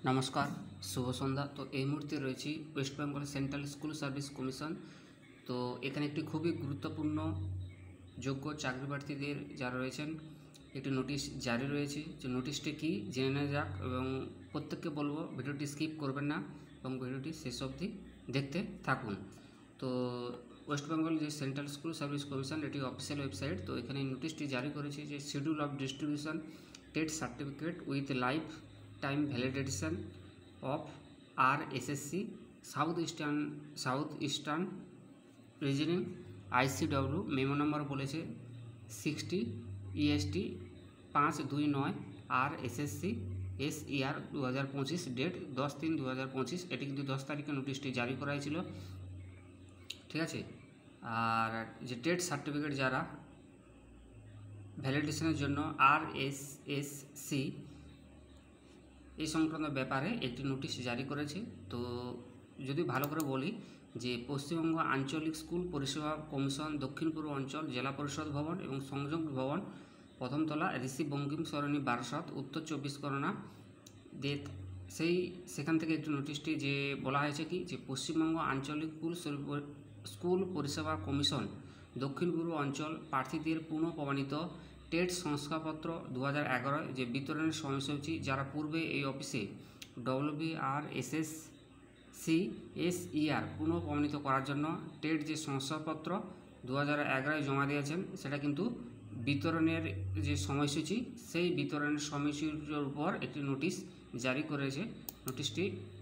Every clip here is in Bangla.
নমস্কার, শুভ সন্ধ্যা। তো এই মুহূর্তে রয়েছি West Bengal central school service commission. তো এখানে একটি খুবই গুরুত্বপূর্ণ যোগ্য চাকরি প্রার্থীদের যারা রয়েছেন একটি নোটিশ জারি রয়েছে। যে নোটিশটি কী জেনে নেওয়া যাক, এবং প্রত্যেককে বলবো ভিডিওটি স্কিপ করবেন না এবং ভিডিওটি শেষ অবধি দেখতে থাকুন। তো ওয়েস্ট বেঙ্গল যে সেন্ট্রাল স্কুল সার্ভিস কমিশন এটি অফিসিয়াল ওয়েবসাইট। তো এখানে নোটিশটি জারি করেছে যে schedule of distribution TET certificate with life time validation of RSSC south eastern reasoning ICW memo number বলেছে 60 EST 529 RSSC SER 2025 ডেট 10/3/2025। এটি কিন্তু 10 তারিখে নোটিশটি জারি করা হয়েছিল, ঠিক আছে। আর যে টেট সার্টিফিকেট যারা ভ্যালিডেশনের জন্য RSSC এই সংক্রান্ত ব্যাপারে একটি নোটিশ জারি করেছে। তো যদি ভালো করে বলি যে পশ্চিমবঙ্গ আঞ্চলিক স্কুল পরিষেবা কমিশন দক্ষিণ পূর্ব অঞ্চল জেলা পরিষদ ভবন এবং সংযোগ ভবন প্রথমতলা ঋষি বঙ্কিম সরণি বারাসত উত্তর 24 পরগনা সেখান থেকে একটি নোটিশটি যে বলা হয়েছে কি যে পশ্চিমবঙ্গ আঞ্চলিক স্কুল পরিষেবা কমিশন দক্ষিণ পূর্ব অঞ্চল প্রার্থীদের পুনঃ প্রমাণিত টেট শংসাপত্র 2011 যে বিতরণের সময়সূচি যারা পূর্বে এই অফিসে WRSSC SER পুনঃ প্রমাণিত করার জন্য টেট যে শংসাপত্র 2011 জমা দিয়েছেন সেটা কিন্তু বিতরণের যে সময়সূচি সেই বিতরণের সময়সূচির উপর একটি নোটিশ জারি করেছে।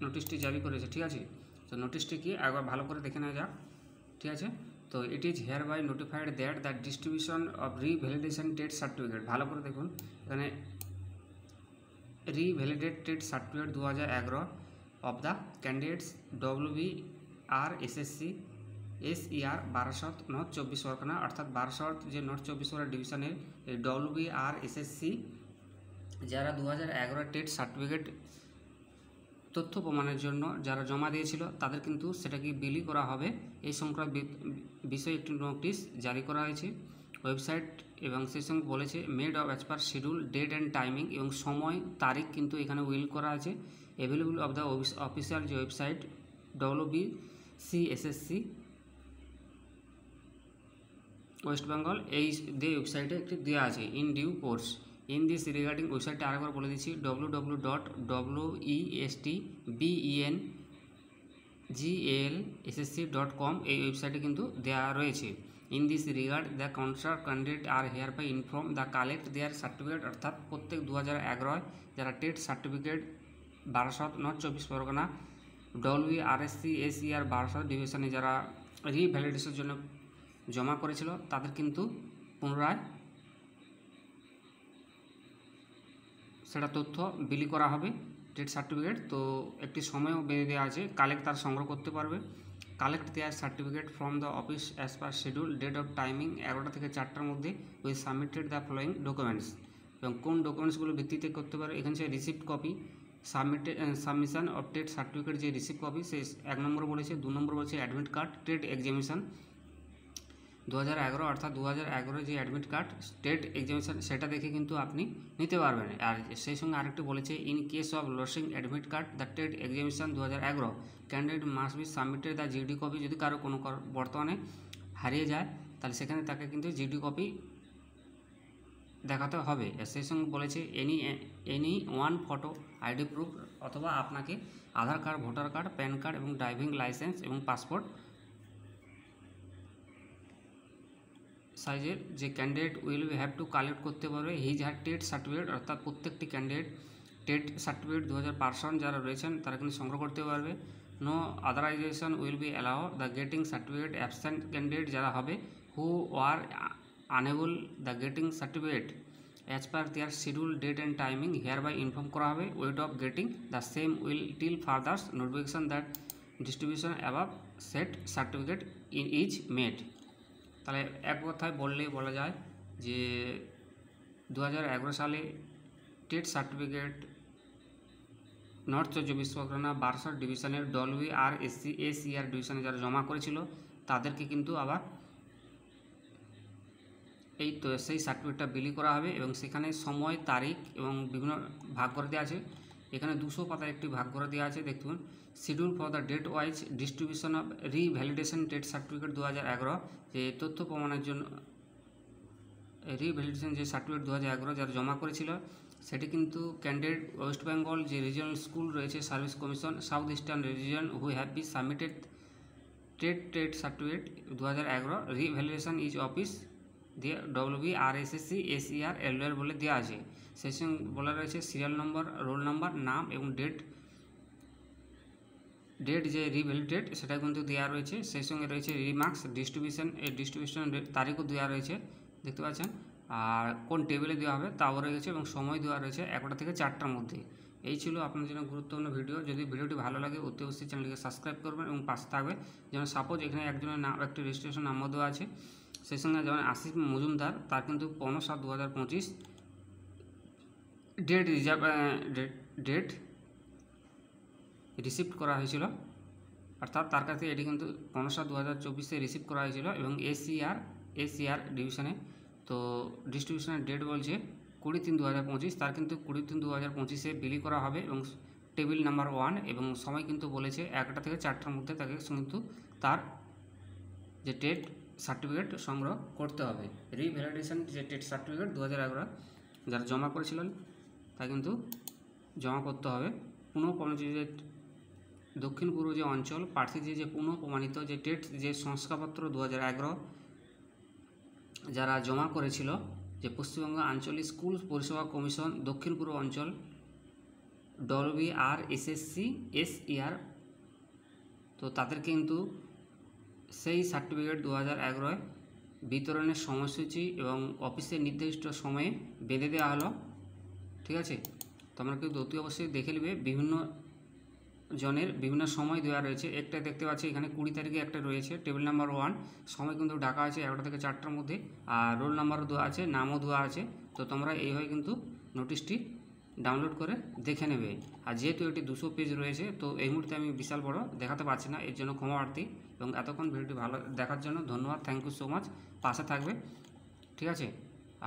নোটিশটি জারি করেছে, ঠিক আছে। তো নোটিশটি কি একবার ভালো করে দেখে নেওয়া যাক, ঠিক আছে। তো it is hereby notified that the distribution of revalidation TET certificate, ভালো করে দেখুন এখানে revalidate TET certificate 2011 of the candidates WRSSC SER Barasat north 24 Pargana, অর্থাৎ বারাসত যে নর্থ 24 পরগনা ডিভিশনের এই WRSSC যারা 2011 টেট সার্টিফিকেট তথ্য প্রমাণের জন্য যারা জমা দিয়েছিল তাদের কিন্তু সেটাকে বিলি করা হবে এই সংক্রান্ত বিষয়ে একটি নোটিশ জারি করা হয়েছে ওয়েবসাইট। এবং সেই সঙ্গে বলেছে made of as per schedule date and timing এবং সময় তারিখ কিন্তু এখানে উইল করা আছে অ্যাভেলেবল অফ দ্য অফিসিয়াল যে ওয়েবসাইট WBCSSC ওয়েস্ট বেঙ্গল এই ওয়েবসাইটে একটি দেওয়া আছে in due course. In this regarding ওয়েবসাইটটা আরেকবার বলে দিচ্ছি www.westbengalssc.com এই ওয়েবসাইটে কিন্তু দেওয়া রয়েছে। In this regard the concern candidate are here by inform the collect their certificate, অর্থাৎ প্রত্যেক 2011 যারা TET certificate Barasat north 24 Pargana WRSC SER Barasat ডিভিশনে যারা রিভ্যালিডেশনের জন্য জমা করেছিল তাদের কিন্তু পুনরায় সেটা তথ্য বিলি করা হবে টেট সার্টিফিকেট। তো একটি সময়ও বেঁধে দেওয়া আছে কালেক্ট তার সংগ্রহ করতে পারবে। Collect their certificate from the office as per schedule date of timing 11টা থেকে 4টার মধ্যে with submitted the following documents. এবং কোন ডকুমেন্টসগুলো ভিত্তিতে করতে পারে এখানে সে receipt copy submission of TET certificate যে রিসিপ্ট কপি সে 1 নম্বর বলেছে, 2 নম্বর বলেছে অ্যাডমিট কার্ড টেট এক্সামিনেশন 2011, অর্থাৎ 2011 যে অ্যাডমিট কার্ড স্টেট এক্সামিনেশন সেটা দেখে কিন্তু আপনি নিতে পারবেন। আর সেই সঙ্গে আরেকটি বলেছে in case of losing admit card the TET examination 2011 candidate must be submitted the GD copy. যদি কারো কোনো বর্তমানে হারিয়ে যায় তাহলে সেখানে তাকে কিন্তু GD কপি দেখাতে হবে। সেই সঙ্গে বলেছে any one photo ID proof, অথবা আপনাকে Aadhaar card, voter card, PAN card এবং ড্রাইভিং লাইসেন্স এবং পাসপোর্ট সাইজের যে candidate will have to collect করতে পারবে হিজ হার টেট সার্টিফিকেট, অর্থাৎ প্রত্যেকটি ক্যান্ডিডেট টেট সার্টিফিকেট 2000 যারা রয়েছেন তারা কিন্তু সংগ্রহ করতে পারবে। No authorisation will be allow the getting certificate absent candidate যারা হবে who are unable the getting certificate as per their schedule date and timing hereby by ইনফর্ম করা হবে wait of getting the same will till further notification that distribution above set certificate in is made. তাহলে এক কথায় বললেই বলা যায় যে 2011 সালে TET certificate North 24 Pargana Barasat ডিভিশনের WRSC SER ডিভিশনে যারা জমা করেছিল তাদেরকে কিন্তু আবার এই তো সেই সার্টিফিকেটটা বিলি করা হবে এবং সেখানে সময় তারিখ এবং বিভিন্ন ভাগ করে দেওয়া আছে এখানে 200 পাতায় একটি ভাগ করে দেওয়া আছে। দেখুন, schedule for the date wise distribution of revalidation date certificate 2011, যে তথ্য প্রমাণের জন্য রিভ্যালিডেশন যে সার্টিফিকেট 2011 যারা জমা করেছিল সেটি কিন্তু ক্যান্ডিডেট ওয়েস্ট বেঙ্গল যে রিজিওনাল স্কুল রয়েছে service commission south eastern region who have be submitted trade certificate 2011 revalidation is office দিয়ে WBRSSC SER LR বলে দেওয়া আছে। সেই সঙ্গে বলা রয়েছে সিরিয়াল নম্বর, রোল নাম্বার, নাম এবং ডেট যে রিভ্যালিডেট সেটা কিন্তু দেওয়া রয়েছে। সেই সঙ্গে রয়েছে রিমার্কস ডিস্ট্রিবিউশন তারিখও দেওয়া রয়েছে, দেখতে পাচ্ছেন। আর কোন টেবিলে দেওয়া হবে তাও রয়েছে এবং সময় দেওয়া রয়েছে 11টা থেকে 4টার মধ্যে। এই ছিল আপনার জন্য গুরুত্বপূর্ণ ভিডিও। যদি ভিডিওটি ভালো লাগে অতি অবশ্যই চ্যানেলটিকে সাবস্ক্রাইব করবেন এবং পাশে থাকবে। যেমন সাপোজ এখানে একজনের নাম, একটি রেজিস্ট্রেশন নাম্বার দেওয়া আছে। সেই সঙ্গে যেমন আশিস মজুমদার, তার কিন্তু 15/7/2025 ডেট রিসিভ করা হয়েছিল, অর্থাৎ তার কাছে এটি কিন্তু 15/7/2024 রিসিভ করা হয়েছিল এবং এসিআর ডিভিশনে। তো ডিস্ট্রিবিউশনের ডেট বলছে 20/3/2025, তার কিন্তু 20/3/2025 বিলি করা হবে এবং টেবিল নাম্বার 1 এবং সময় কিন্তু বলেছে 1টা থেকে 4টার মধ্যে তাকে কিন্তু তার যে টেট সার্টিফিকেট সংগ্রহ করতে হবে। রিভ্যালিডেশন যে টেট সার্টিফিকেট 2011 যারা জমা করেছিলেন তা কিন্তু জমা করতে হবে। পুনঃপ্রমাণিত যে দক্ষিণ পূর্ব যে অঞ্চল প্রার্থীদের যে পুনঃপ্রমাণিত যে টেট যে শংসাপত্র 2011 যারা জমা করেছিল, যে পশ্চিমবঙ্গ আঞ্চলিক স্কুল পরিষেবা কমিশন দক্ষিণ পূর্ব অঞ্চল WBRSSC SER, তো তাদের কিন্তু সেই সার্টিফিকেট 2011 বিতরণের সময়সূচি এবং অফিসের নির্দিষ্ট সময়ে বেঁধে দেওয়া হলো। ঠিক আছে, তোমরা কিন্তু অতি অবশ্যই দেখে নেবে, বিভিন্ন জনের বিভিন্ন সময় দেওয়া রয়েছে। একটা দেখতে পাচ্ছি এখানে 20 তারিখে একটা রয়েছে টেবিল নাম্বার 1, সময় কিন্তু ঢাকা আছে 11টা থেকে 4টার মধ্যে, আর রোল নাম্বারও দেওয়া আছে, নামও দেওয়া আছে। তো তোমরা এইভাবে কিন্তু নোটিশটি ডাউনলোড করে দেখে নেবে। আর যেহেতু এটি 200 পেজ রয়েছে, তো এই মুহূর্তে আমি বিশাল বড় দেখাতে পারছি না, এর জন্য ক্ষমাপ্রার্থী। এবং এতক্ষণ ভিডিওটি ভালো দেখার জন্য ধন্যবাদ, থ্যাংক ইউ সো মাচ। পাশে থাকবে, ঠিক আছে।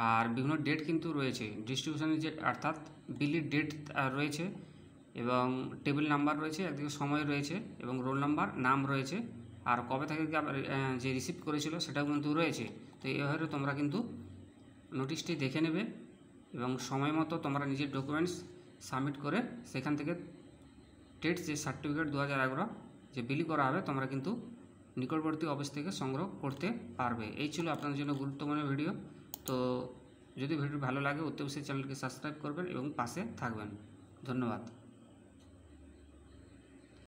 আর বিভিন্ন ডেট কিন্তু রয়েছে ডিস্ট্রিবিউশনের যে, অর্থাৎ বিলির ডেট রয়েছে এবং টেবিল নাম্বার রয়েছে, একদিকে সময় রয়েছে এবং রোল নাম্বার, নাম রয়েছে, আর কবে থেকে যে রিসিভ করেছিল সেটাও কিন্তু রয়েছে। তো এইভাবে তোমরা কিন্তু নোটিশটি দেখে নেবে এবং সময় মতো তোমরা নিজের ডকুমেন্টস সাবমিট করে সেখান থেকে টেট যে সার্টিফিকেট 2011 যে বিলি করা হবে তোমরা কিন্তু নিকটবর্তী অফিস থেকে সংগ্রহ করতে পারবে। এই ছিল আপনাদের জন্য গুরুত্বপূর্ণ ভিডিও। তো যদি ভিডিও ভালো লাগে অতি অবশ্যই চ্যানেলকে সাবস্ক্রাইব করবেন এবং পাশে থাকবেন। ধন্যবাদ।